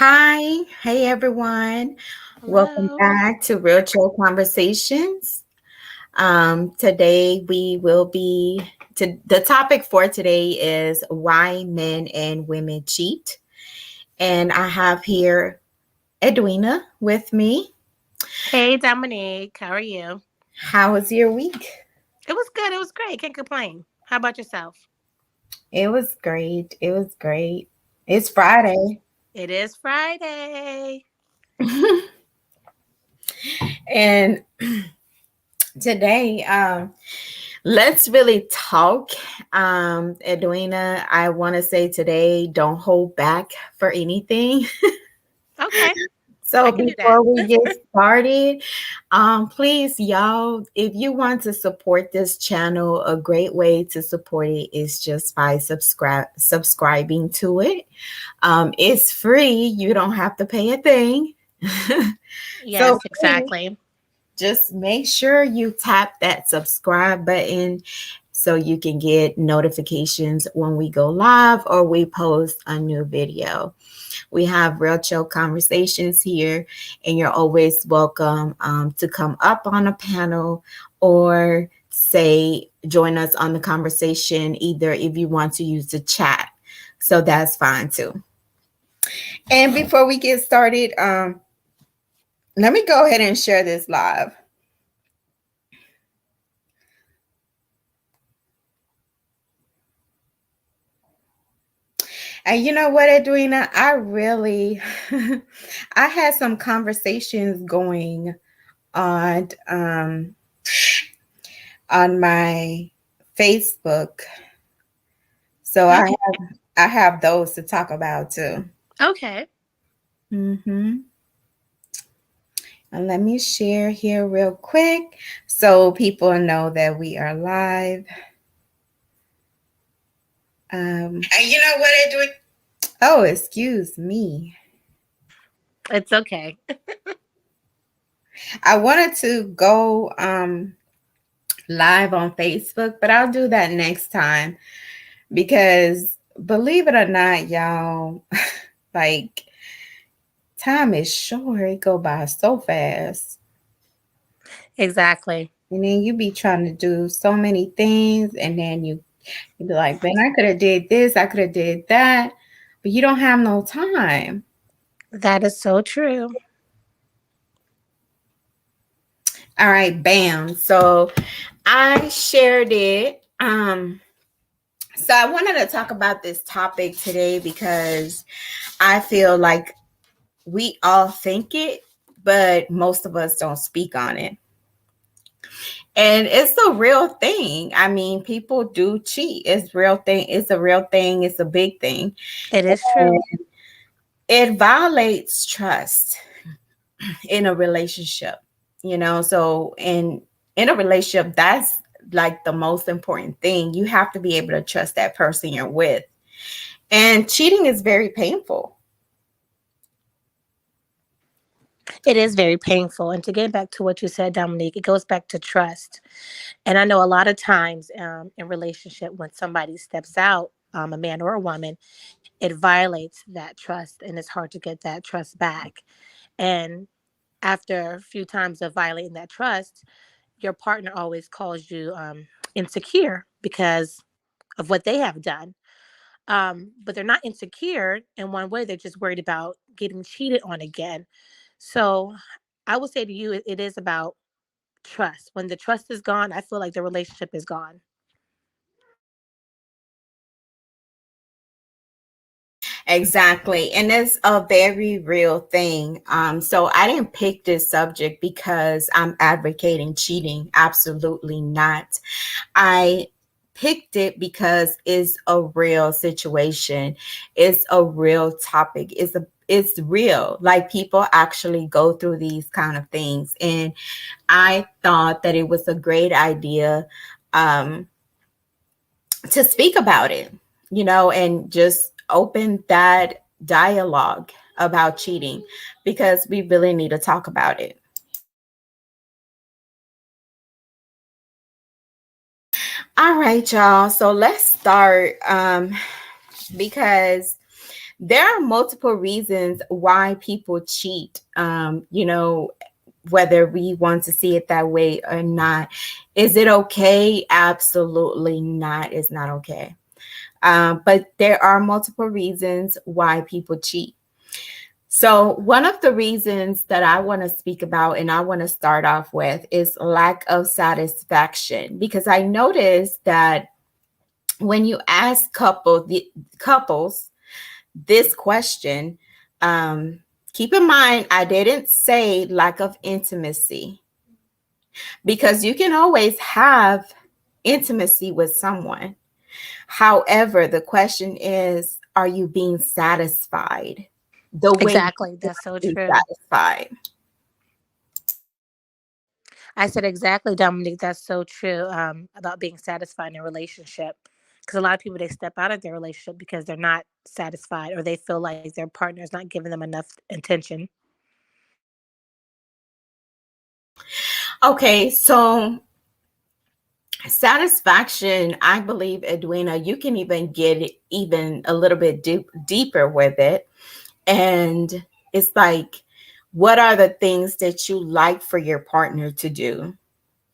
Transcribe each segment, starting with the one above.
Hi, hey everyone. Welcome Hello. back to Real Chill Conversations. Today we will be the topic for today is why men and women cheat. And I have here Edwina with me. Hey, Dominique. How are you? How was your week? It was good. It was great. Can't complain. How about yourself? It was great. It was great. It's Friday. It is Friday. And today, let's really talk. Edwina, I want to say today, don't hold back for anything. Okay, I So can do that. before we get started, please, y'all, if you want to support this channel, a great way to support it is just by subscribing to it. It's free. You don't have to pay a thing. So Yes, please exactly. just make sure you tap that subscribe button so you can get notifications when we go live or we post a new video. We have real chill conversations here, and you're always welcome to come up on a panel or say join us on the conversation, either if you want to use the chat. So that's fine too. And before we get started, let me go ahead and share this live. And you know what, Edwina? I really, I had some conversations going on um, on my Facebook, so Okay. I have those to talk about too. Okay. Hmm. And let me share here real quick so people know that we are live. And you know what, Edwina? Oh, excuse me. It's okay. I wanted to go live on Facebook, but I'll do that next time because believe it or not, y'all, like time is short. It go by so fast. Exactly. And then you be trying to do so many things and then you be like, man, I could have did this, I could have did that, but you don't have no time. That is so true. All right, bam. So I shared it. So I wanted to talk about this topic today because I feel like we all think it, but most of us don't speak on it. And it's a real thing. I mean, people do cheat. It's real thing. It's a real thing. It's a big thing. It is And true. it violates trust in a relationship, So in a relationship, that's like the most important thing. You have to be able to trust that person you're with. And cheating is very painful. It is very painful. And to get back to what you said, Dominique, it goes back to trust. And I know a lot of times in relationship when somebody steps out, a man or a woman, it violates that trust and it's hard to get that trust back. And after a few times of violating that trust, your partner always calls you insecure because of what they have done. But they're not insecure in one way, they're just worried about getting cheated on again. So I would say to you, it is about trust. When the trust is gone, I feel like the relationship is gone. Exactly. And it's a very real thing. So I didn't pick this subject because I'm advocating cheating. Absolutely not. I picked it because it's a real situation. It's a real topic. It's real. Like people actually go through these kind of things. And I thought that it was a great idea um, to speak about it, and just open that dialogue about cheating because we really need to talk about it. All right, y'all. So let's start because There are multiple reasons why people cheat. Whether we want to see it that way or not. Is it okay? Absolutely not. It's not okay. But there are multiple reasons why people cheat. So, one of the reasons that I want to speak about and I want to start off with is lack of satisfaction, because I noticed that when you ask couples this question, um, keep in mind, I didn't say lack of intimacy, because you can always have intimacy with someone. However, the question is, are you being satisfied the way you Exactly. want That's so to be true. satisfied? I said exactly, Dominique. That's so true about being satisfied in a relationship. Because a lot of people, they step out of their relationship because they're not satisfied or they feel like their partner is not giving them enough attention. Okay, so satisfaction, I believe, Edwina, you can even get it even a little bit deeper with it. And it's like, what are the things that you like for your partner to do?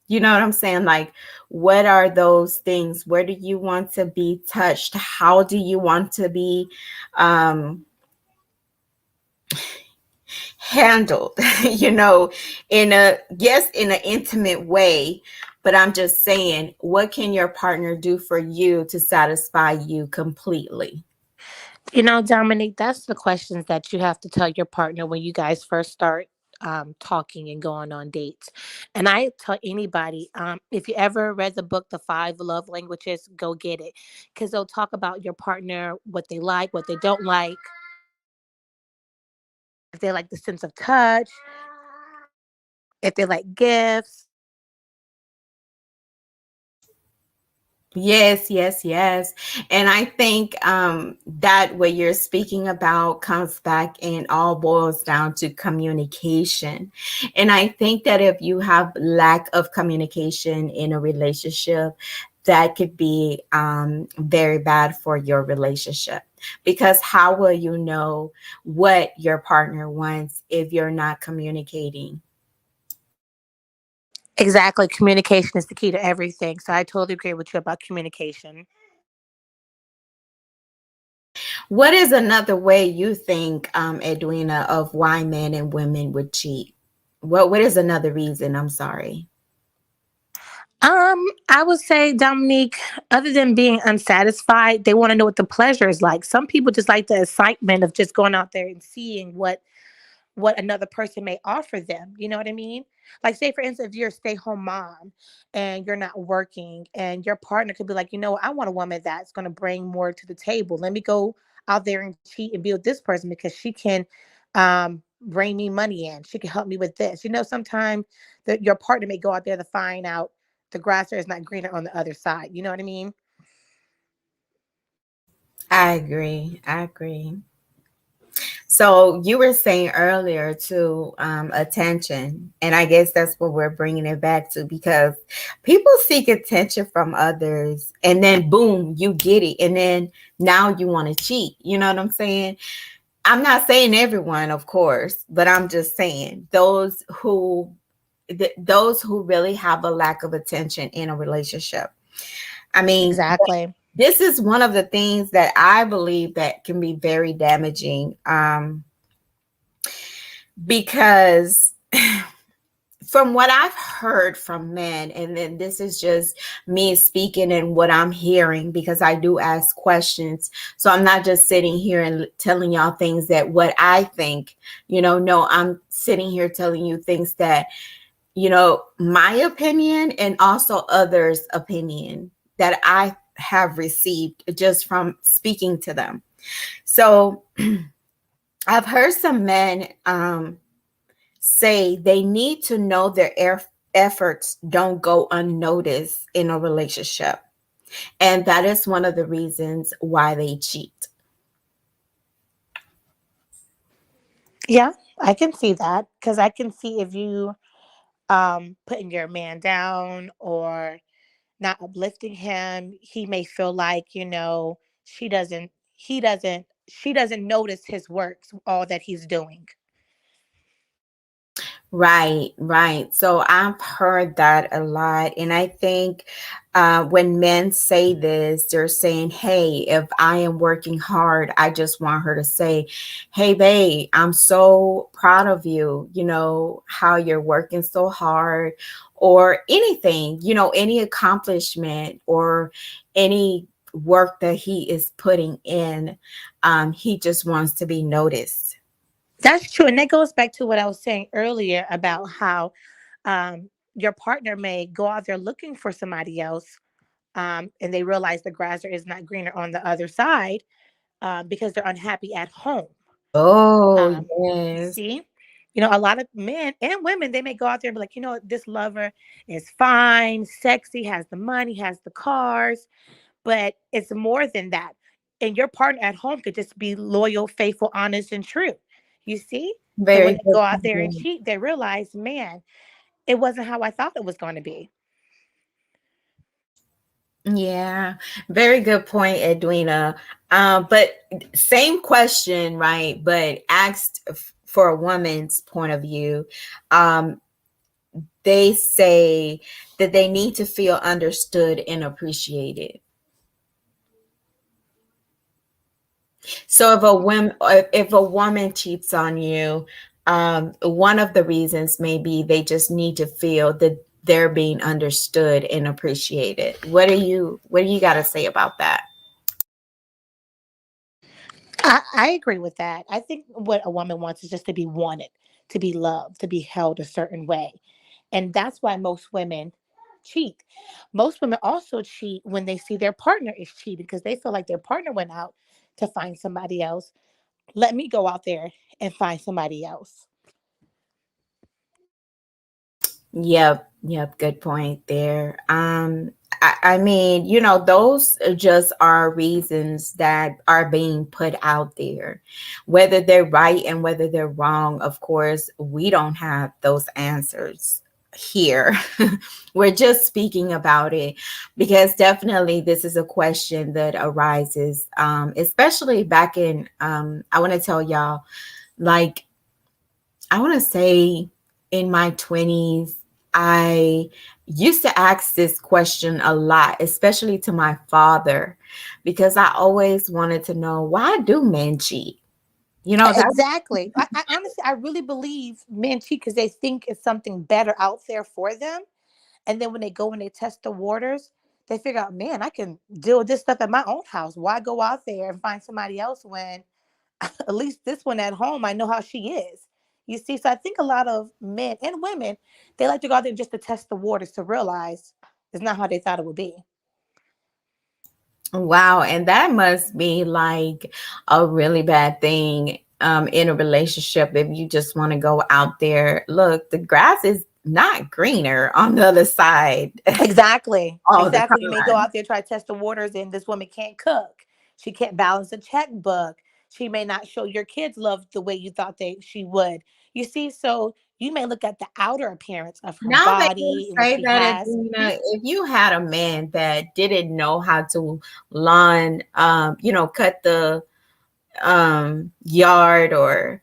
You know what I'm saying? Like, what are those things? Where do you want to be touched? How do you want to be um, handled? In a, yes, in an intimate way. But I'm just saying, what can your partner do for you to satisfy you completely? Dominique, that's the questions that you have to tell your partner when you guys first start talking and going on dates. And I tell anybody, if you ever read the book, The Five Love Languages, go get it. Because they'll talk about your partner, what they like, what they don't like, if they like the sense of touch, if they like gifts. Yes, yes, yes. And I think that what you're speaking about comes back and all boils down to communication. And I think that if you have lack of communication in a relationship, that could be very bad for your relationship. Because how will you know what your partner wants if you're not communicating? Exactly. Communication is the key to everything. So I totally agree with you about communication. What is another way you think, Edwina, of why men and women would cheat? What is another reason? I'm sorry. I would say, Dominique, other than being unsatisfied, they want to know what the pleasure is like. Some people just like the excitement of just going out there and seeing what another person may offer them. You know what I mean? Like, say for instance, if you're a stay-home mom and you're not working, and your partner could be like, I want a woman that's going to bring more to the table. Let me go out there and cheat and be with this person because she can bring me money in. She can help me with this. Sometimes your partner may go out there to find out the grass is not greener on the other side. You know what I mean? I agree. I agree. So you were saying earlier to attention, and I guess that's what we're bringing it back to, because people seek attention from others, and then boom, you get it, and then now you want to cheat. You know what I'm saying? I'm not saying everyone, of course, but I'm just saying those who really have a lack of attention in a relationship. I mean, Exactly. this is one of the things that I believe that can be very damaging, because from what I've heard from men, and then this is just me speaking and what I'm hearing, because I do ask questions. So I'm not just sitting here and telling y'all things that what I think, no, I'm sitting here telling you things that, my opinion and also others' opinion that I have received just from speaking to them. So I've heard some men say they need to know their efforts don't go unnoticed in a relationship. And that is one of the reasons why they cheat. Yeah, I can see that because I can see if you putting your man down or not uplifting him, he may feel like, she doesn't he doesn't she doesn't notice his works, all that he's doing. Right, right. So I've heard that a lot. And I think when men say this, they're saying, hey, if I am working hard, I just want her to say, hey, babe, I'm so proud of you, how you're working so hard, or anything, any accomplishment or any work that he is putting in. He just wants to be noticed. That's true. And that goes back to what I was saying earlier about how your partner may go out there looking for somebody else, and they realize the grass is not greener on the other side, because they're unhappy at home. Oh, Um, yes. see, a lot of men and women, they may go out there and be like, this lover is fine, sexy, has the money, has the cars, but it's more than that. And your partner at home could just be loyal, faithful, honest, and true. You see? So when Very they good go out there and point. cheat, they realize, man, it wasn't how I thought it was going to be. Yeah, very good point, Edwina. But same question, right? But asked for a woman's point of view. Um, they say that they need to feel understood and appreciated. So if a woman cheats on you, one of the reasons may be they just need to feel that they're being understood and appreciated. What do you got to say about that? I agree with that. I think what a woman wants is just to be wanted, to be loved, to be held a certain way. And that's why most women cheat. Most women also cheat when they see their partner is cheating because they feel like their partner went out to find somebody else. Let me go out there and find somebody else. Yep, yep, good point there. I mean, those just are reasons that are being put out there. Whether they're right and whether they're wrong, of course, we don't have those answers here. We're just speaking about it because definitely this is a question that arises, especially back in, I want to tell y'all, like, I want to say in my 20s, I used to ask this question a lot, especially to my father, because I always wanted to know, why do men cheat? That Exactly. I honestly, I really believe men cheat because they think it's something better out there for them. And then when they go and they test the waters, they figure out, man, I can deal with this stuff at my own house. Why go out there and find somebody else when at least this one at home, I know how she is. You see, so I think a lot of men and women, they like to go out there just to test the waters to realize it's not how they thought it would be. wow, and that must be like a really bad thing in a relationship if you just want to go out there. Look, the grass is not greener on the other side Exactly. all the Exactly. You may go time. out there, try to test the waters, and this woman can't cook. She can't balance a checkbook. She may not show your kids love the way you thought she would. You see, so you may look at the outer appearance of her Now that you body and what say she that, has. Adina, if you had a man that didn't know how to lawn, cut the yard or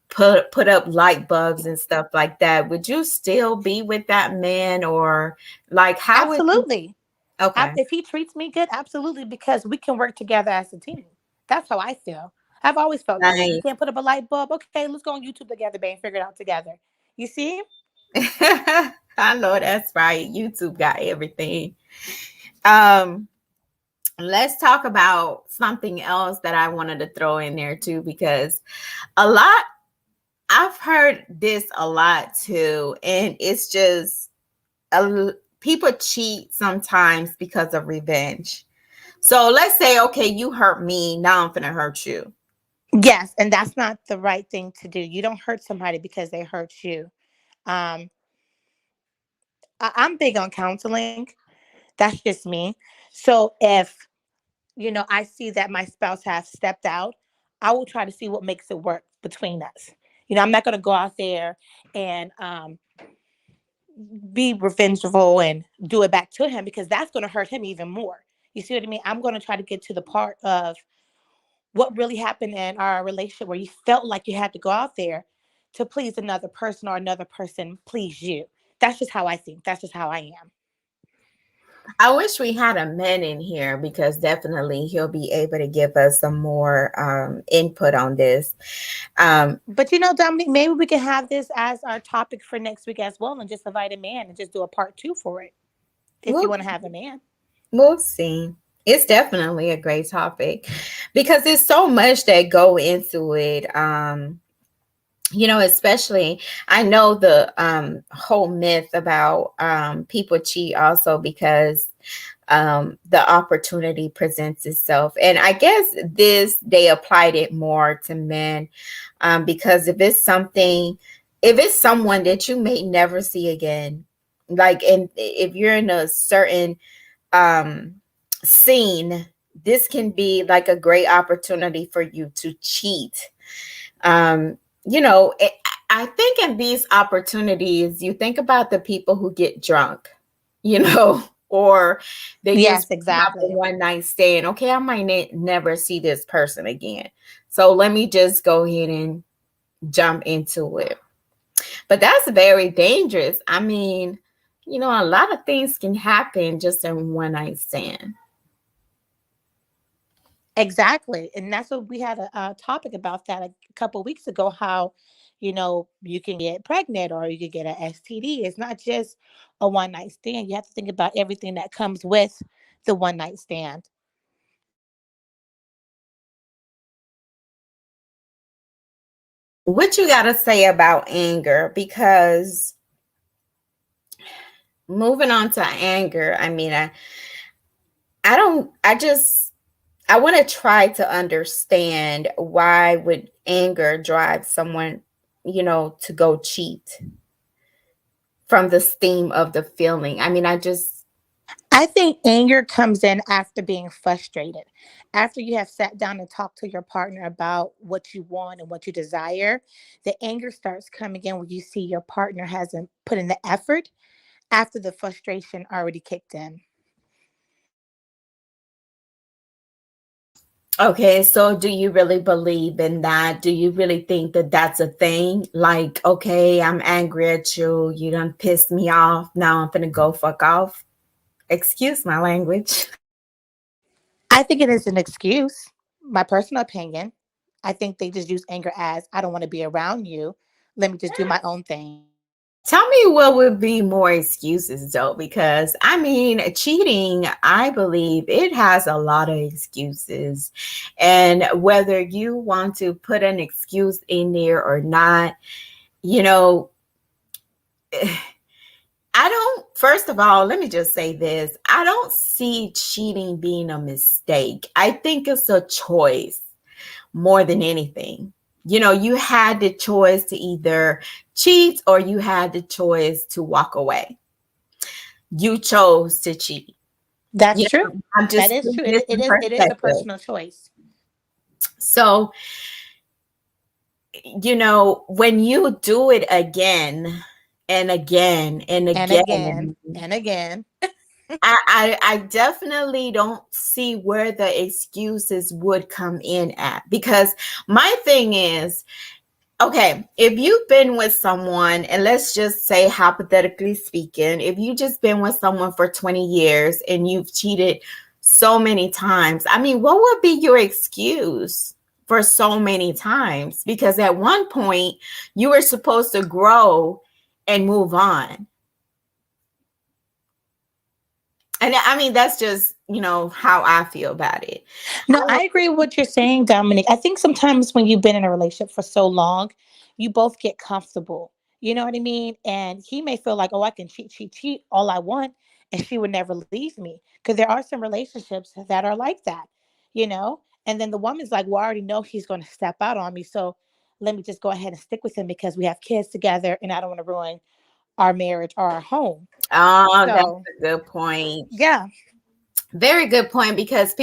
put up light bulbs and stuff like that, would you still be with that man, or like how would you? Absolutely. Okay, If he treats me good, absolutely, because we can work together as a team. That's how I feel. I've always felt that way. You nice. can't put up a light bulb. Okay, let's go on YouTube together, babe, and figure it out together. You see? I know that's right. YouTube got everything. Um, let's talk about something else that I wanted to throw in there too, because a lot I've heard this a lot too, and it's just people cheat sometimes because of revenge. So let's say, okay, you hurt me, now I'm gonna hurt you. Yes, and that's not the right thing to do. You don't hurt somebody because they hurt you. Um, I'm big on counseling. That's just me. So if I see that my spouse has stepped out, I will try to see what makes it work between us. I'm not going to go out there and be revengeful and do it back to him because that's going to hurt him even more. You see what I mean? I'm going to try to get to the part of what really happened in our relationship where you felt like you had to go out there to please another person or another person please you. That's just how I think. That's just how I am. I wish we had a man in here because definitely he'll be able to give us some more input on this. Um, But Dominique, maybe we can have this as our topic for next week as well and just invite a man and just do a part two for it if you we'll want to have a man. we'll see. It's definitely a great topic because there's so much that go into it. Especially I know the whole myth about people cheat also because the opportunity presents itself. And I guess this, they applied it more to men because if it's someone that you may never see again, like, and if you're in a certain um, scene, this can be like a great opportunity for you to cheat. Um, I think in these opportunities, you think about the people who get drunk, or they just Yes, have a exactly. one night stand. Okay, I might never see this person again. So let me just go ahead and jump into it. But that's very dangerous. I mean, a lot of things can happen just in one night stand. Exactly. And that's what we had a topic about that a couple of weeks ago, how, you can get pregnant or you can get an STD. It's not just a one night stand. You have to think about everything that comes with the one night stand. What you got to say about anger? Because moving on to anger, I mean, I don't, I want to try to understand why would anger drive someone, to go cheat from the steam of the feeling. I mean, I think anger comes in after being frustrated. After you have sat down and talked to your partner about what you want and what you desire, the anger starts coming in when you see your partner hasn't put in the effort after the frustration already kicked in. okay, so do you really believe in that? Do you really think that that's a thing? Like, okay, I'm angry at you. You done pissed me off. Now I'm gonna go fuck off. Excuse my language. I think it is an excuse, my personal opinion. I think they just use anger as I don't want to be around you. Let me just do my own thing. Tell me what would be more excuses though, because I mean, cheating, I believe it has a lot of excuses. And whether you want to put an excuse in there or not, you know, first of all, let me just say this. I don't see cheating being a mistake. I think it's a choice more than anything. You had the choice to either cheat or you had the choice to walk away. You chose to cheat. That's true. I'm That just is putting true. this in It is a perspective. personal choice. So, when you do it again and again and And again again, and again. I definitely don't see where the excuses would come in at, because my thing is, okay, if you've been with someone, and let's just say, hypothetically speaking, if you just been with someone for 20 years and you've cheated so many times, I mean, what would be your excuse for so many times? Because at one point you were supposed to grow and move on. And I mean, that's just, how I feel about it. No, I agree with what you're saying, Dominic. I think sometimes when you've been in a relationship for so long, you both get comfortable. You know what I mean? And he may feel like, oh, I can cheat, cheat, cheat all I want, and she would never leave me. Because there are some relationships that are like that, you know? And then the woman's like, well, I already know he's going to step out on me. So let me just go ahead and stick with him because we have kids together and I don't want to ruin our marriage or our home. Oh, that's So, a good point. yeah. Very good point, because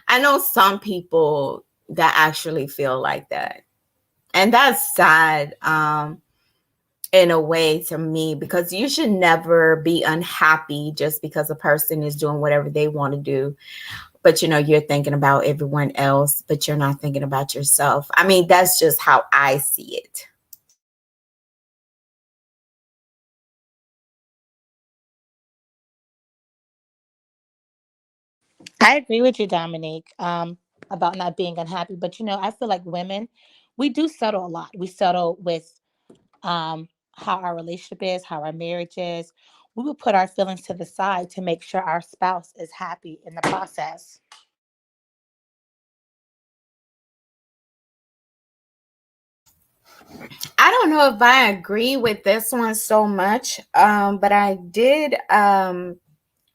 I know some people that actually feel like that. And that's sad, in a way, to me, because you should never be unhappy just because a person is doing whatever they want to do. but you're thinking about everyone else, but you're not thinking about yourself. I mean, that's just how I see it. I agree with you, Dominique, about not being unhappy. But I feel like women, we do settle a lot. We settle with how our relationship is, how our marriage is. We will put our feelings to the side to make sure our spouse is happy in the process. I don't know if I agree with this one so much, but I did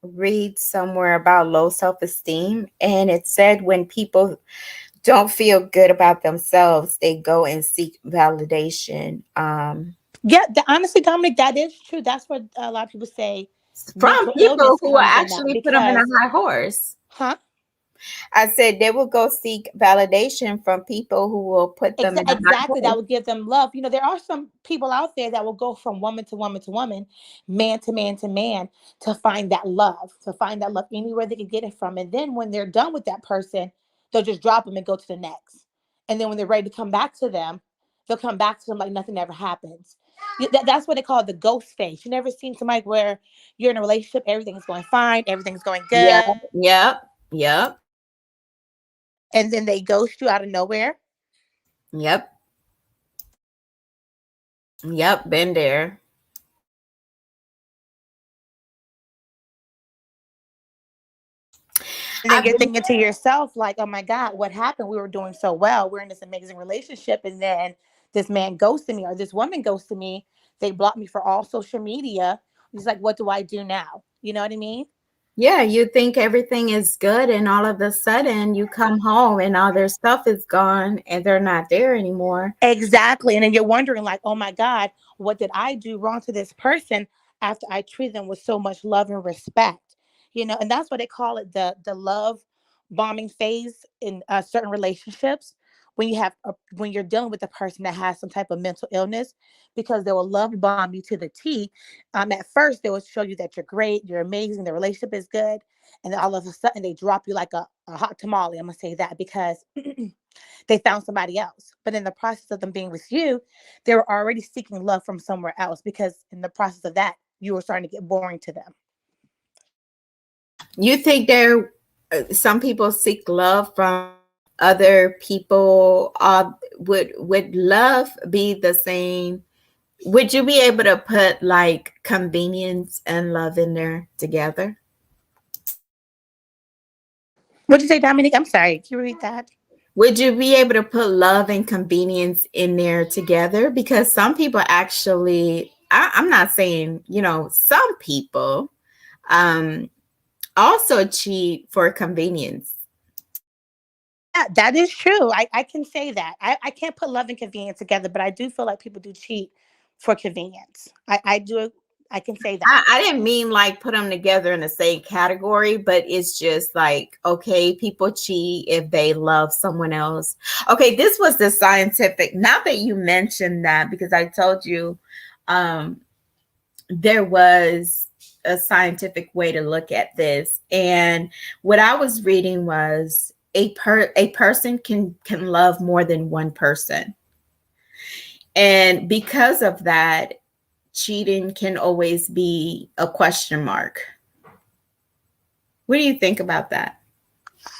read somewhere about low self esteem, and it said when people don't feel good about themselves, they go and seek validation Yeah, honestly, Dominic, that is true. That's what a lot of people say from mental people illness who will comes in that actually put them in a because, high horse. huh? I said they will go seek validation from people who will put them in a high Exactly, that horse. would give them love. There are some people out there that will go from woman to woman to woman, man to man to man, to find that love anywhere they can get it from. And then when they're done with that person, they'll just drop them and go to the next. And then when they're ready to come back to them, they'll come back to them like nothing ever happens. That's what they call the ghost phase. You never seen somebody where you're in a relationship, everything's going fine, everything's going Yep, good, yep, yep, and then they ghost you out of nowhere. yep, yep. Been there. And then I've you're been. thinking to yourself, like, oh my God, what happened? We were doing so well. We're in this amazing relationship. And then this man ghosted me or this woman ghosted me. They blocked me for all social media. He's like, what do I do now? You know what I mean? Yeah, you think everything is good, and all of a sudden you come home and all their stuff is gone and they're not there anymore. Exactly. And then you're wondering, like, oh my God, what did I do wrong to this person after I treated them with so much love and respect? And that's what they call it, the love bombing phase in certain relationships. When you're dealing with a person that has some type of mental illness, because they will love bomb you to the T. At first, they will show you that you're great, you're amazing, the relationship is good, and then all of a sudden they drop you like a hot tamale. I'm gonna say that because they found somebody else. But in the process of them being with you, they were already seeking love from somewhere else because in the process of that, you were starting to get boring to them. You think there some people seek love from other people? Would love be the same? Would you be able to put like convenience and love in there together? What'd you say, Dominique? I'm sorry. Can you read that? Would you be able to put love and convenience in there together? Because some people actually, I'm not saying, some people um, also cheat for convenience. Yeah, that is true. I can say that. I can't put love and convenience together, but I do feel like people do cheat for convenience. I do. I can say that. I didn't mean like put them together in the same category, but it's just like, okay, people cheat if they love someone else. Okay, this was the scientific, now that you mentioned that, because I told you um, there was a scientific way to look at this. And what I was reading was a person can love more than one person. And because of that, cheating can always be a question mark. What do you think about that?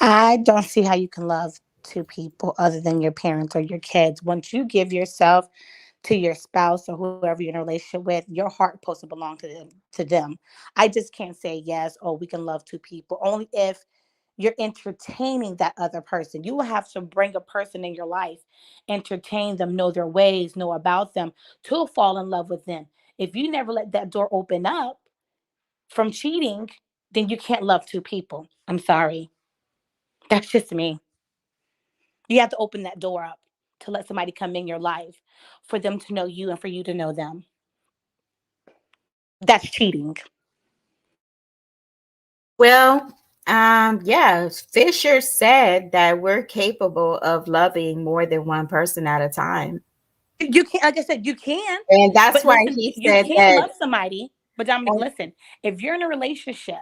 I don't see how you can love two people other than your parents or your kids. Once you give yourself to your spouse or whoever you're in a relationship with, your heart supposed to belong to them. I just can't say yes, oh, we can love two people. Only if you're entertaining that other person. You will have to bring a person in your life, entertain them, know their ways, know about them, to fall in love with them. If you never let that door open up from cheating, then you can't love two people. I'm sorry. That's just me. You have to open that door up to let somebody come in your life for them to know you and for you to know them. That's cheating. Well, yeah, Fisher said that we're capable of loving more than one person at a time. You can't, like I said, you can, And that's but why listen, he you said can that. love somebody. But Dominic, listen, if you're in a relationship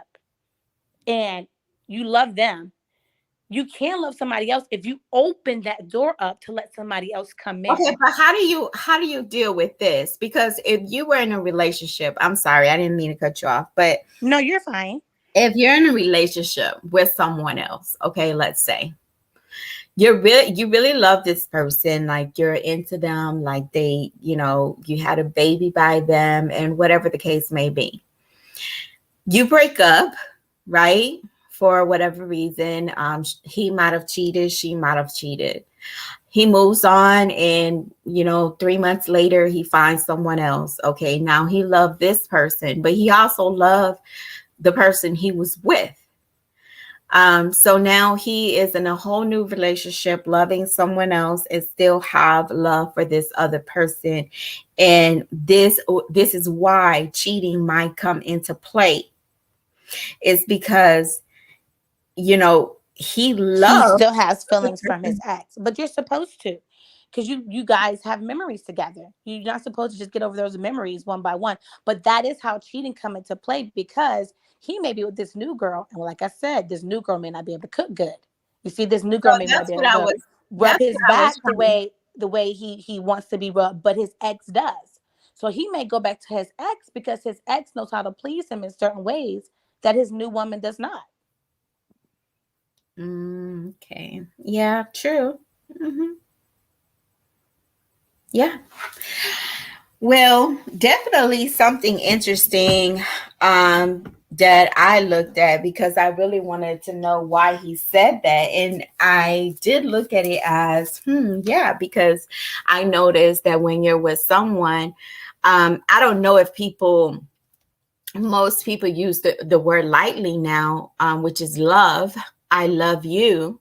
and you love them You can love somebody else if you open that door up to let somebody else come in. Okay, but how do you deal with this? Because if you were in a relationship, I'm sorry, I didn't mean to cut you off, but No, you're fine. if you're in a relationship with someone else, okay, let's say you really love this person, like you're into them, like you had a baby by them, and whatever the case may be. You break up, right? For whatever reason, he might have cheated, she might have cheated. He moves on, and 3 months later he finds someone else. Okay, now he loved this person, but he also loved the person he was with. So now he is in a whole new relationship, loving someone else, and still have love for this other person. And this is why cheating might come into play. Is because he He loved still has the feelings from his person. ex, but you're supposed to, because you guys have memories together. You're not supposed to just get over those memories one by one. But that is how cheating come into play, because he may be with this new girl, and like I said, this new girl may not be able to cook good. You see, this new So girl may not that's be what able I to was. rub That's his what I was back the trying. way he wants to be rubbed, but his ex does. So he may go back to his ex because his ex knows how to please him in certain ways that his new woman does not. Okay. Yeah. True. Hmm. Yeah. Well, definitely something interesting that I looked at, because I really wanted to know why he said that. And I did look at it as, yeah, because I noticed that when you're with someone, I don't know if most people use the word lightly now, which is love. I love you,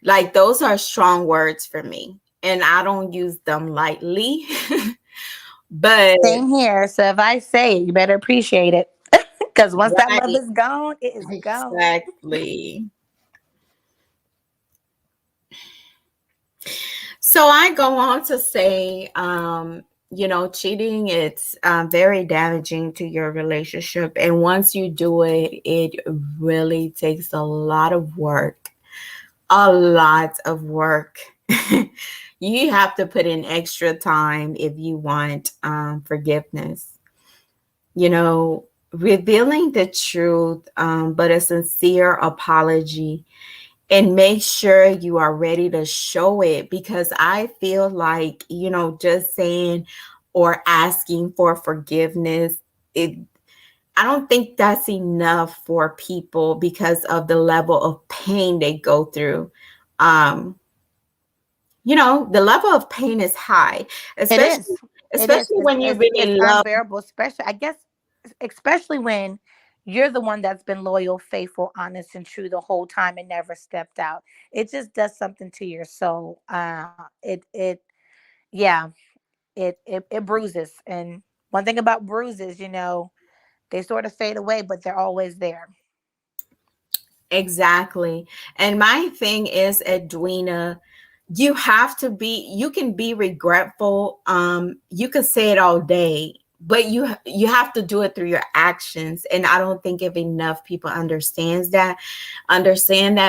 like those are strong words for me. And I don't use them lightly. But Same here. So if I say it, you better appreciate it. Because once that love right, is gone, it is gone. exactly. So I go on to say, cheating, it's very damaging to your relationship. And once you do it, it really takes a lot of work, a lot of work. You have to put in extra time if you want forgiveness. Revealing the truth, but a sincere apology, and make sure you are ready to show it, because I feel like, just saying or asking for forgiveness, it I don't think that's enough for people because of the level of pain they go through. Um, the level of pain is high, It is. especially It is. especially when you It's really love. unbearable, especially, I guess, especially when you're the one that's been loyal, faithful, honest, and true the whole time and never stepped out. It just does something to your soul. Yeah, it bruises. And one thing about bruises, they sort of fade away, but they're always there. Exactly. And my thing is, Edwina, you can be regretful. You can say it all day, but you have to do it through your actions. And I don't think if enough people understand that,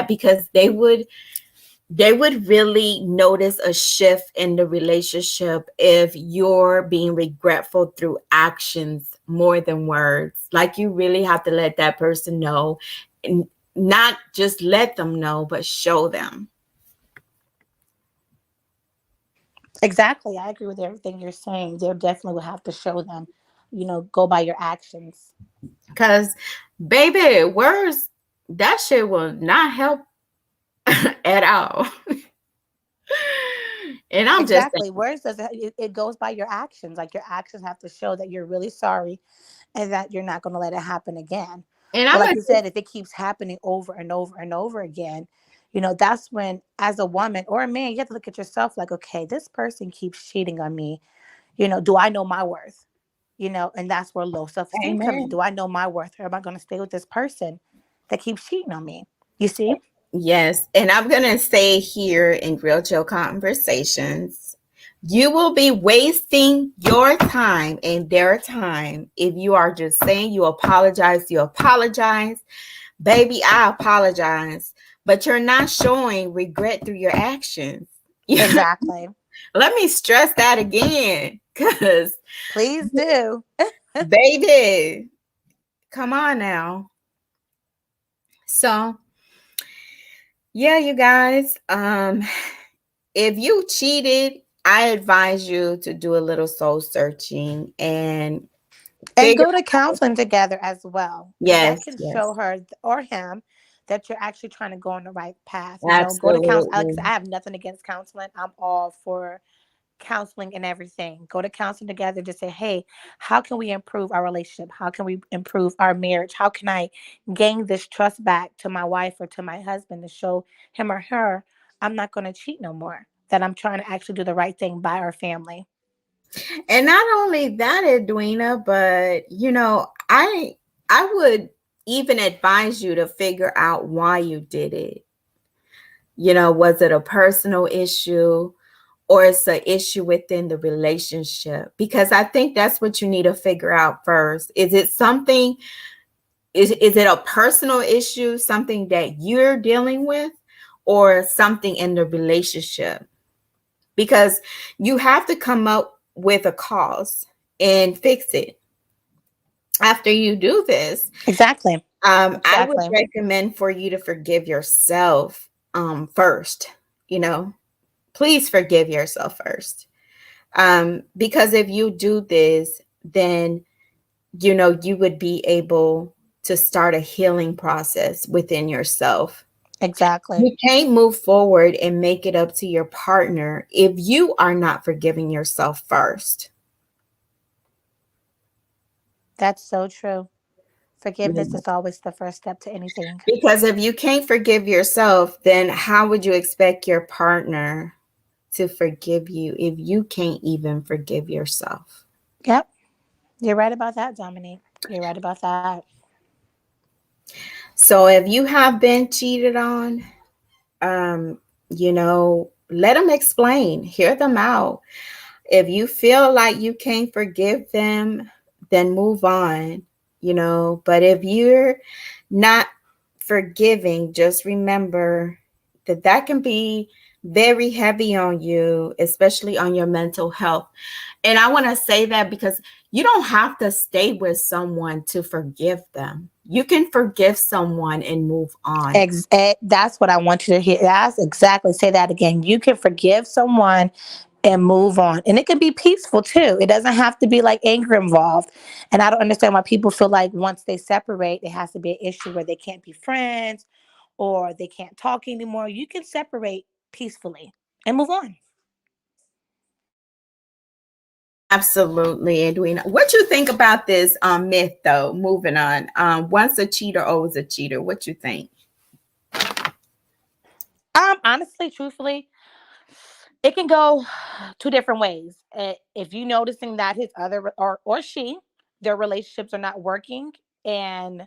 because they would really notice a shift in the relationship if you're being regretful through actions more than words. Like, you really have to let that person know, and not just let them know, but show them. Exactly. I agree with everything you're saying. They definitely will have to show them, go by your actions. Because, baby, words, that shit will not help at all. And I'm just Exactly. Words does it goes by your actions. Like, your actions have to show that you're really sorry and that you're not going to let it happen again. and But I'm like gonna you said, if it keeps happening over and over and over again, that's when, as a woman or a man, you have to look at yourself like, okay, this person keeps cheating on me. Do I know my worth? And that's where low self-esteem come in. amen. Do I know my worth, or am I going to stay with this person that keeps cheating on me? You see? Yes, and I'm going to say here in Real Chill Conversations, you will be wasting your time and their time if you are just saying you apologize. Baby, I apologize. but you're not showing regret through your actions. Exactly. Let me stress that again, because Please do. baby, come on now. So yeah, you guys, if you cheated, I advise you to do a little soul searching and And figure go to out. counseling together as well, because that Yes, can show yes, her or him that you're actually trying to go on the right path. Go to counseling. Like I said, absolutely. I have nothing against counseling. I'm all for counseling and everything. Go to counseling together to say, hey, how can we improve our relationship? How can we improve our marriage? How can I gain this trust back to my wife or to my husband to show him or her I'm not going to cheat no more? That I'm trying to actually do the right thing by our family. And not only that, Edwina, but I would even advise you to figure out why you did it. Was it a personal issue or it's an issue within the relationship? Because I think that's what you need to figure out first. Is it a personal issue, something that you're dealing with, or something in the relationship? Because you have to come up with a cause and fix it. After you do this, Exactly. I would Exactly. recommend for you to forgive yourself first. You know, please forgive yourself first. Because if you do this, then you would be able to start a healing process within yourself. Exactly. You can't move forward and make it up to your partner if you are not forgiving yourself first. That's so true. Yeah. Forgiveness is always the first step to anything. Because if you can't forgive yourself, then how would you expect your partner to forgive you if you can't even forgive yourself? Yep. You're right about that, Dominique. You're right about that. So if you have been cheated on, let them explain, hear them out. If you feel like you can't forgive them, then move on, But if you're not forgiving, just remember that that can be very heavy on you, especially on your mental health. And I want to say that because you don't have to stay with someone to forgive them. You can forgive someone and move on. That's what I want you to hear. That's exactly. Say that again. You can forgive someone and move on. And it can be peaceful too. It doesn't have to be like anger involved. And I don't understand why people feel like once they separate, it has to be an issue where they can't be friends or they can't talk anymore. You can separate peacefully and move on. Absolutely, Edwina. What you think about this myth though? Moving on. Once a cheater, always a cheater. What you think? Honestly, truthfully, it can go two different ways. If you noticing that his other or she, their relationships are not working and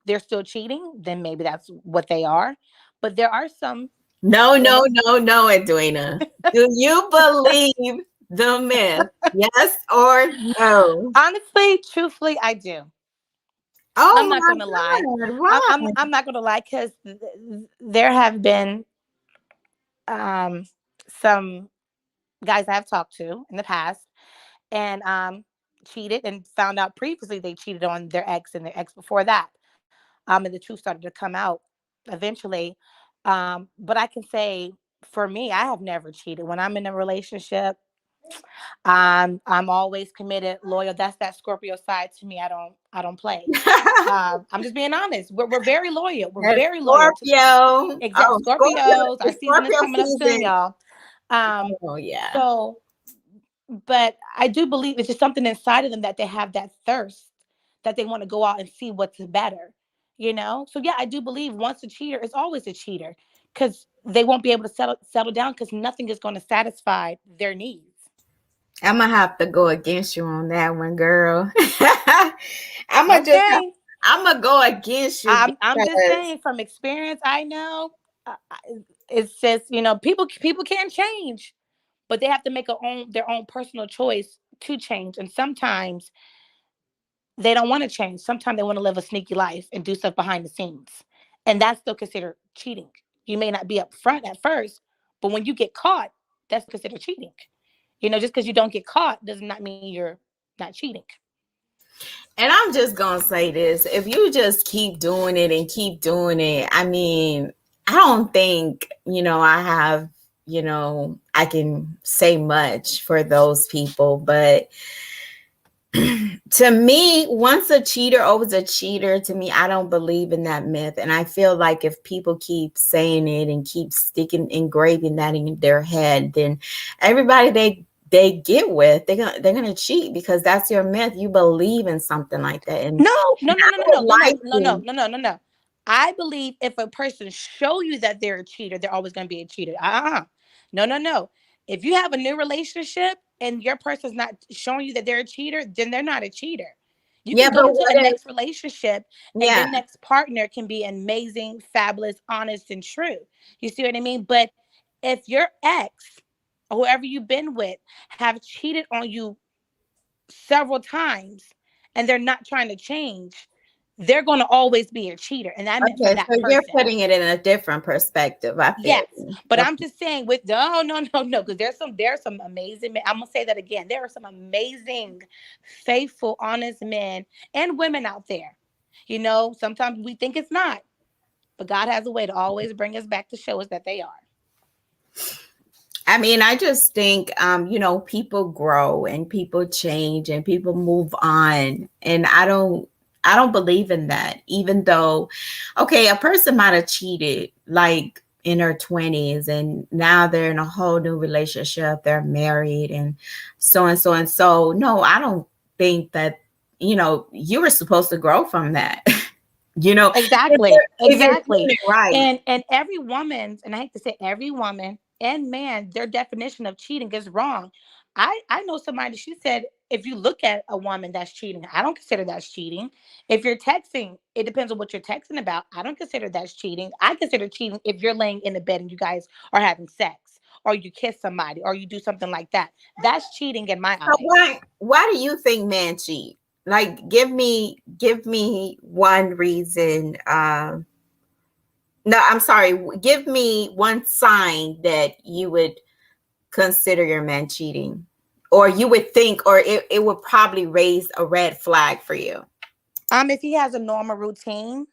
they're still cheating, then maybe that's what they are. But there are some No, no, women. no, no, Edwina. Do you believe the myth? Yes or no? Honestly, truthfully, I do. I'm Oh not gonna my lie. God! Why? I'm not gonna lie because there have been some guys I've talked to in the past and cheated and found out previously they cheated on their ex and their ex before that. And the truth started to come out eventually. But I can say for me, I have never cheated. When I'm in a relationship, I'm always committed, loyal. That's that Scorpio side to me. I don't play. I'm just being honest. We're very loyal. We're That's very loyal to Scorpio. exact Oh, Scorpio. Scorpios. Our It's season is Scorpio coming up soon, season. y'all. Um, Oh yeah. so but I do believe it's just something inside of them that they have that thirst that they want to go out and see what's better, So yeah, I do believe once a cheater is always a cheater because they won't be able to settle down because nothing is going to satisfy their needs. I'm gonna have to go against you on that one, girl. Okay, I'm gonna go against you I'm just because saying from experience, I know it's just people can change, but they have to make their own personal choice to change, and sometimes they don't want to change. Sometimes they want to live a sneaky life and do stuff behind the scenes. And that's still considered cheating. You may not be upfront at first, but when you get caught, that's considered cheating. Just because you don't get caught does not mean you're not cheating. And I'm just gonna say this: if you just keep doing it and keep doing it, I mean, I don't think I have I can say much for those people, but to me, once a cheater, always a cheater. To me, I don't believe in that myth, and I feel like if people keep saying it and keep sticking, engraving that in their head, then everybody they get with, they're gonna cheat because that's your myth. You believe in something like that, No, no, and no, I no, no, would no, no, no, like no, no, to. no, no, no, no. I believe if a person show you that they're a cheater, they're always going to be a cheater. No, no, no. If you have a new relationship and your person's not showing you that they're a cheater, then they're not a cheater. You Yeah, can go but into what a if? next relationship and Yeah, your next partner can be amazing, fabulous, honest, and true. You see what I mean? But if your ex or whoever you've been with have cheated on you several times and they're not trying to change, they're going to always be a cheater. And that meant for okay. that So you're person. putting it in a different perspective. I feel Yes. you. But Okay. I'm just saying with no, no, no, no, because there's some amazing men. I'm gonna say that again. There are some amazing, faithful, honest men and women out there. Sometimes we think it's not, but God has a way to always bring us back to show us that they are. I mean, I just think, people grow and people change and people move on, and I don't believe in that. Even though, okay, a person might have cheated like in her 20s, and now they're in a whole new relationship. They're married, and so and so and so. No, I don't think that. You were supposed to grow from that. If Exactly, you're doing exactly. it right. And every woman's, and I hate to say every woman and man, their definition of cheating is wrong. I know somebody, she said, if you look at a woman that's cheating, I don't consider that's cheating. If you're texting, it depends on what you're texting about. I don't consider that's cheating. I consider cheating if you're laying in the bed and you guys are having sex, or you kiss somebody, or you do something like that. That's cheating in my So eyes. why do you think men cheat? Like give me one reason. No, I'm sorry. Give me one sign that you would consider your man cheating, or you would think, or it would probably raise a red flag for you. If he has a normal routine,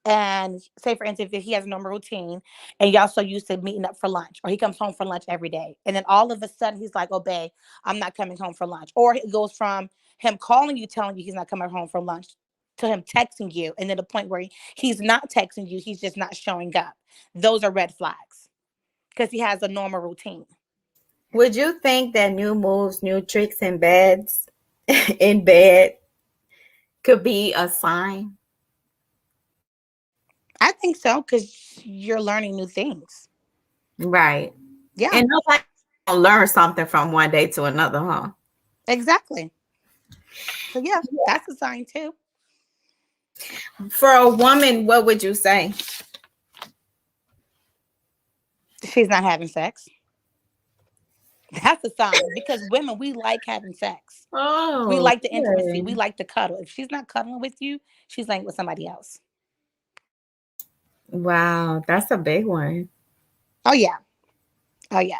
and say for instance, if he has a normal routine and y'all so used to meeting up for lunch, or he comes home for lunch every day, and then all of a sudden he's like, "Oh, babe, I'm not coming home for lunch," or it goes from him calling you, telling you he's not coming home for lunch, to him texting you, and then the point where he's not texting you, he's just not showing up. Those are red flags because he has a normal routine. Would you think that new moves, new tricks in beds, in bed, could be a sign? I think so because you're learning new things. Right. Yeah, And nobody gonna learn something from one day to another, huh? exactly. So yeah, that's a sign too. For a woman, what would you say? She's not having sex. That's a sign because women, we like having sex. We Oh, like the intimacy. We good. like the cuddle. If she's not cuddling with you, she's laying with somebody else. Wow, that's a big one. Oh yeah. Oh yeah.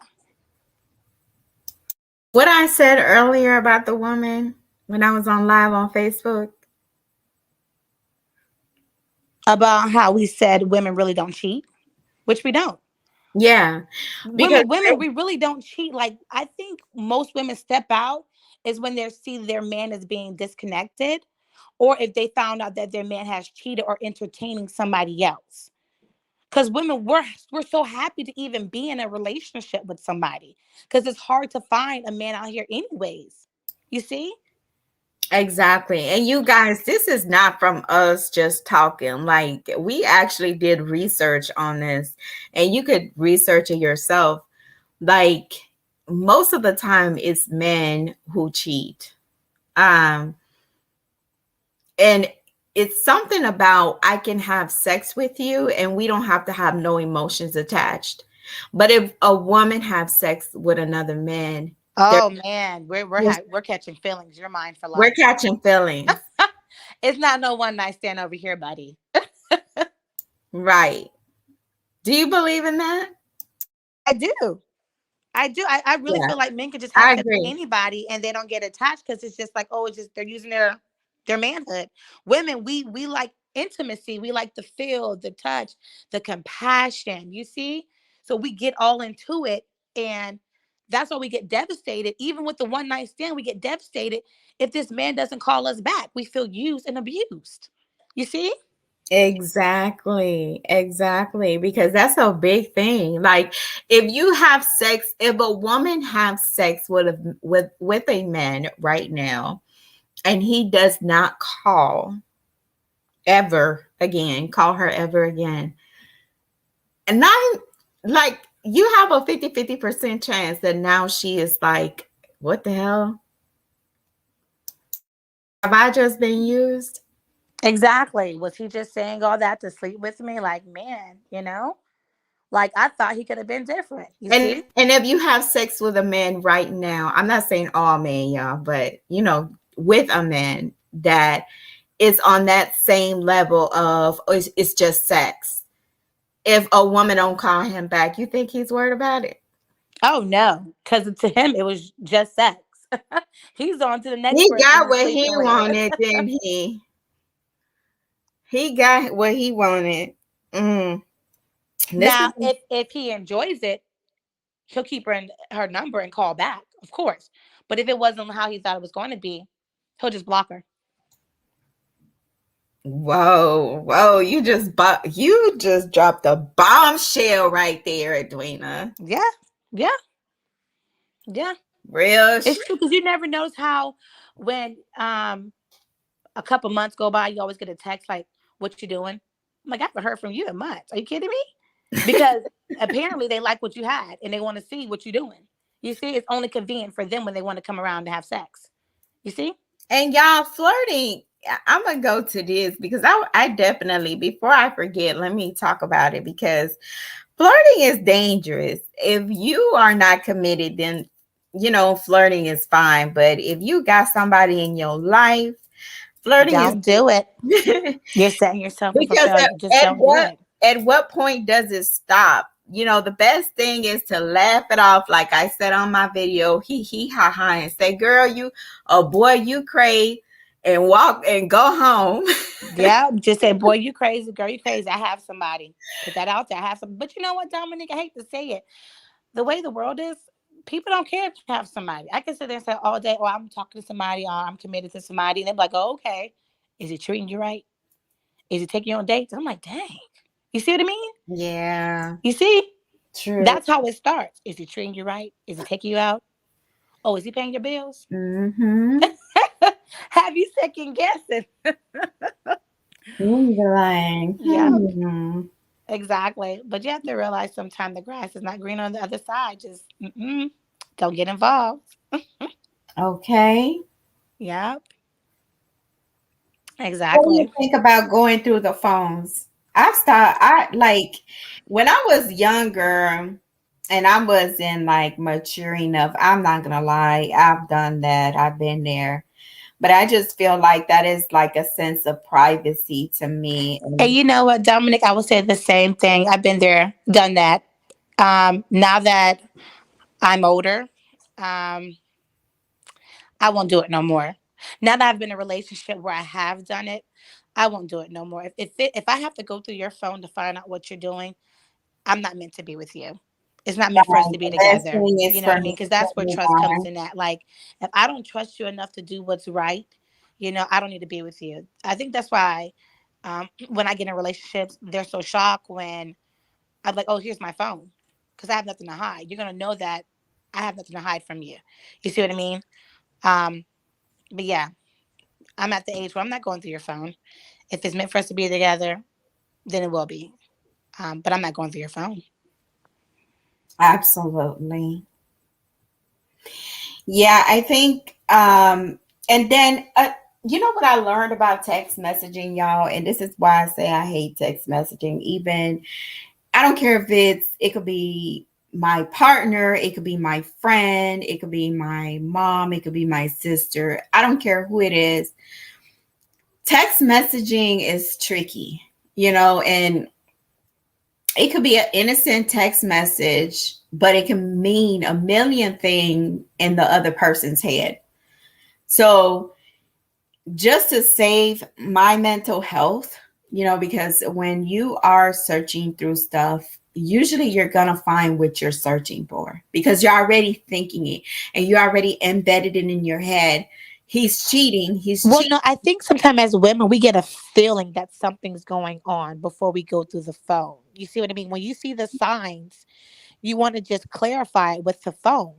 What I said earlier about the woman when I was on live on Facebook. About how we said women really don't cheat, which we don't. Yeah, because Women, we really don't cheat. Like I think most women step out is when they see their man is being disconnected, or if they found out that their man has cheated or entertaining somebody else. Because women, we're so happy to even be in a relationship with somebody because it's hard to find a man out here anyways. You see? exactly. And you guys, this is not from us just talking. Like we actually did research on this, and you could research it yourself. Like most of the time it's men who cheat. Um and it's something about I can have sex with you and we don't have to have no emotions attached. But if a woman have sex with another man, they're Oh man, we're catching feelings. You're mine for we're life. catching feelings. It's not no one night stand over here, buddy. Right. Do you believe in that? I do. I do. I really Yeah, feel like men could just have I sex with agree. anybody and they don't get attached because it's just like, oh, it's just they're using their manhood. Women, we like intimacy. We like the feel, the touch, the compassion. You see? So we get all into it. And that's why we get devastated. Even with the one night stand, we get devastated if this man doesn't call us back. We feel used and abused. You see? Exactly. Exactly. Because that's a big thing. Like if you have sex, if a woman have sex with a man right now and he does not call ever again, call her ever again. And not like you have a 50% chance that now she is like, what the hell? Have I just been used? Exactly. Was he just saying all that to sleep with me? Like, man, Like I thought he could have been different. You see? And if you have sex with a man right now, I'm not saying all men, y'all, but with a man that is on that same level of it's just sex. If a woman don't call him back, you think he's worried about it? Oh no, because to him it was just sex. He's on to the next He person got he's what he sleeping with. wanted, then he got what he wanted. Mm. This Now, is if he enjoys it, he'll keep her number and call back, of course. But if it wasn't how he thought it was going to be, he'll just block her. whoa, you just dropped a bombshell right there, Edwina. Yeah, yeah, yeah. Real It's shit. true because you never notice how when a couple months go by, you always get a text like, "What you doing?" I'm like, "I haven't heard from you in months. Are you kidding me?" Because apparently they like what you had and they want to see what you're doing. You see, it's only convenient for them when they want to come around to have sex. You see? And y'all flirting. I'm gonna go to this because I definitely, before I forget, let me talk about it because flirting is dangerous. If you are not committed, then flirting is fine. But if you got somebody in your life, flirting is Don't do it. because You're setting yourself up for failure. Just at don't do what it. at what point does it stop? The best thing is to laugh it off, like I said on my video, he ha ha, and say, "Girl, you a boy, you crave," and walk and go home. Yeah, just say, boy, you crazy, girl, you crazy. I have somebody. Put that out there. I have some. But you know what, Dominic? I hate to say it. The way the world is, people don't care if you have somebody. I can sit there and say all day, oh, I'm talking to somebody, or I'm committed to somebody. And they're like, oh, okay. Is he treating you right? Is he taking you on dates? I'm like, dang. You see what I mean? Yeah, You see? true. That's how it starts. Is he treating you right? Is he taking you out? Oh, is he paying your bills? Mm-hmm. Have you second guessing? You be like, Yep, hmm. exactly. But you have to realize sometimes the grass is not green on the other side. Just don't get involved. Okay. Yep, What do you exactly. think about going through the phones? I like when I was younger and I wasn't like mature enough. I'm not gonna lie, I've done that. I've been there. But I just feel like that is like a sense of privacy to me. And And you know what, Dominic? I would say the same thing. I've been there, done that. Now that I'm older, um, I won't do it no more. Now that I've been in a relationship where I have done it, I won't do it no more. If I have to go through your phone to find out what you're doing, I'm not meant to be with you. It's not meant for us to be the best together. thing You is know what for I me mean? to Because that's where move trust comes on. in at. Like, if I don't trust you enough to do what's right, I don't need to be with you. I think that's why when I get in relationships, they're so shocked when I'm like, oh, here's my phone. Because I have nothing to hide. You're going to know that I have nothing to hide from you. You see what I mean? Um, but yeah, I'm at the age where I'm not going through your phone. If it's meant for us to be together, then it will be. But I'm not going through your phone. Absolutely. Yeah, I think and then you know what I learned about text messaging, y'all, and this is why I say I hate text messaging. Even I don't care if it could be my partner, it could be my friend, it could be my mom, it could be my sister. I don't care who it is. Text messaging is tricky, and it could be an innocent text message, but it can mean a million things in the other person's head. So just to save my mental health, because when you are searching through stuff, usually you're going to find what you're searching for because you're already thinking it and you already embedded it in your head. He's cheating. He's Well, cheating. no, I think sometimes as women, we get a feeling that something's going on before we go through the phone. You see what I mean? When you see the signs, you want to just clarify it with the phone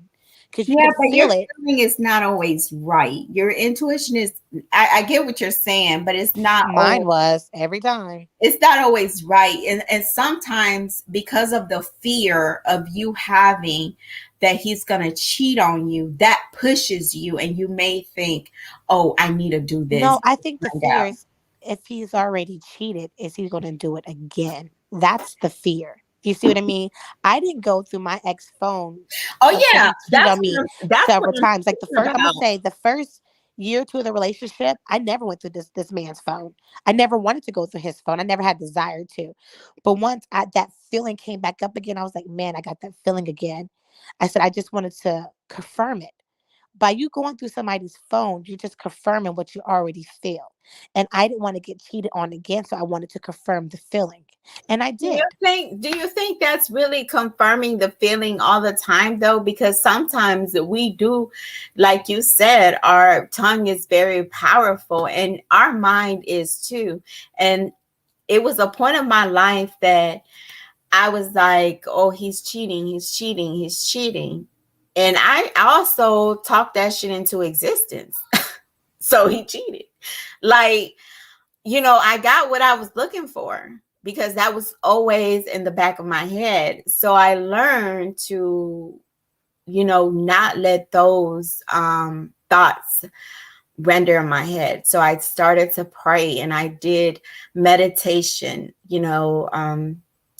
because you Yeah, can but your feel it. feeling is not always right. Your intuition is, I get what you're saying, but Mine was every time. it's not always right. And sometimes because of the fear of you having that he's going to cheat on you, that pushes you and you may think, oh, I need to do this No, I to think the find fear out. is if he's already cheated, is he going to do it again? That's the fear. You see what I mean? I didn't go through my ex phone Oh until yeah, he cheated on me that's what several I'm times. Like the speaking first, I'm gonna about. say the first year or two of the relationship, I never went through this man's phone. I never wanted to go through his phone. I never had desire to. But once that feeling came back up again, I was like, man, I got that feeling again. I said I just wanted to confirm it. By you going through somebody's phone, you're just confirming what you already feel. And I didn't want to get cheated on again, so I wanted to confirm the feeling. And I did. Do you think that's really confirming the feeling all the time though? Because sometimes we do, like you said, our tongue is very powerful and our mind is too. And it was a point of my life that I was like, oh, he's cheating, he's cheating, he's cheating. And I also talked that shit into existence. So he cheated. Like, I got what I was looking for because that was always in the back of my head. So I learned to, not let those thoughts render in my head. So I started to pray and I did meditation,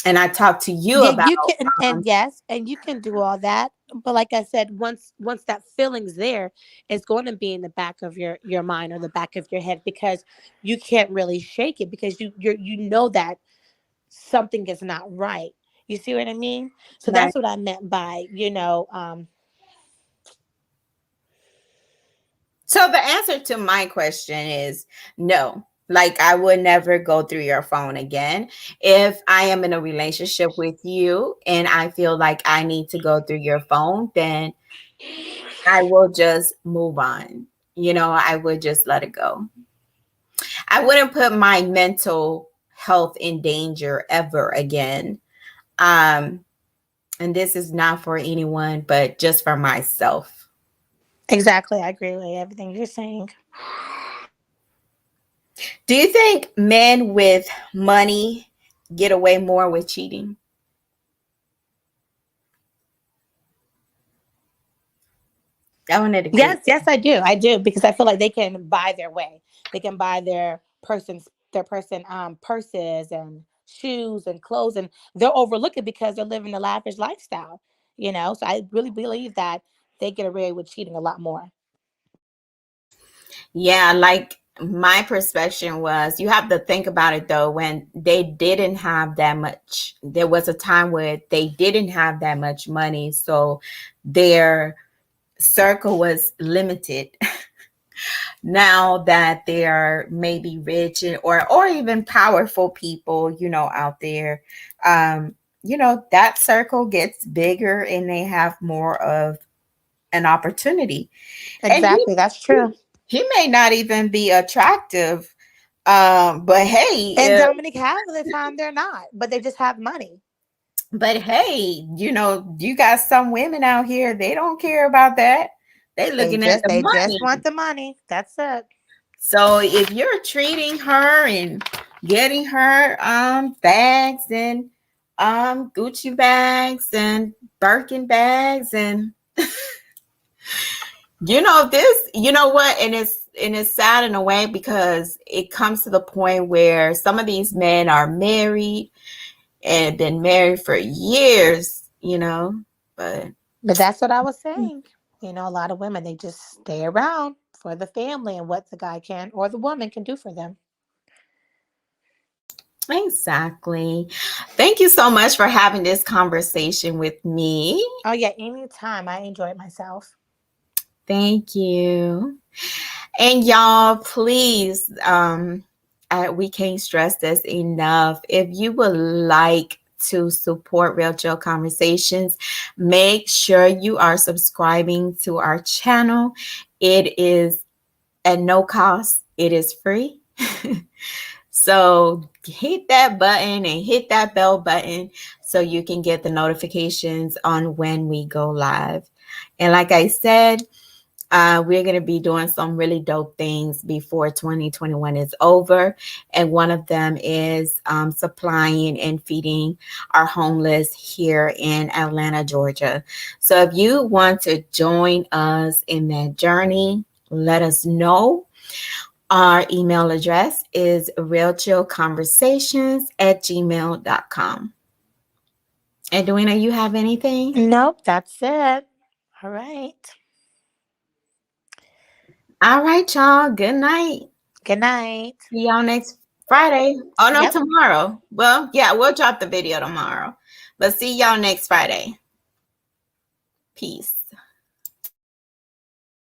and I talked to you Yeah, about you can, and um, yes, and you can do all that. But like I said, once that feeling's there, it's going to be in the back of your mind or the back of your head because you can't really shake it because you know that something is not right. You see what I mean? So right. that's what I meant by So the answer to my question is no. Like I would never go through your phone again. If I am in a relationship with you and I feel like I need to go through your phone, then I will just move on. I would just let it go. I wouldn't put my mental health in danger ever again. Um, and this is not for anyone, but just for myself. exactly. I agree with everything you're saying. Do you think men with money get away more with cheating? I wanted to get. Yes, yes, I do. I do because I feel like they can buy their way. They can buy their person purses and shoes and clothes, and they'll overlook it because they're living a lavish lifestyle. So I really believe that they get away with cheating a lot more. Yeah, like my perspective was you have to think about it though, when they didn't have that much, there was a time where they didn't have that much money. So their circle was limited. Now that they are maybe rich or even powerful people, out there, that circle gets bigger and they have more of an opportunity. And Exactly, that's he, true. he may not even be attractive, but hey, And Dominic, half of the time they're not, but they just have money. you got some women out here, they don't care about that. They They looking at just the they just money. want the money. That's it. So if you're treating her and getting her bags and Gucci bags and Birkin bags and this, you know what, and it's sad in a way because it comes to the point where some of these men are married and been married for years, but But that's what I was saying. A lot of women, they just stay around for the family and what the guy can or the woman can do for them. Exactly. Thank you so much for having this conversation with me. Oh yeah, anytime. I enjoyed myself. Thank you. And y'all, please, we can't stress this enough. If you would like to support Real Chill Conversations, make sure you are subscribing to our channel. It is at no cost, it is free. So hit that button and hit that bell button so you can get the notifications on when we go live. And like I said, we're going to be doing some really dope things before 2021 is over. And one of them is supplying and feeding our homeless here in Atlanta, Georgia. So if you want to join us in that journey, let us know. Our email address is realchillconversations@gmail.com. Edwina, you have anything? Nope, that's it. All right. All right, y'all. Good night. Good night. See y'all next Friday. Oh, no, Yep. tomorrow. Well, yeah, we'll drop the video tomorrow. But see y'all next Friday. Peace.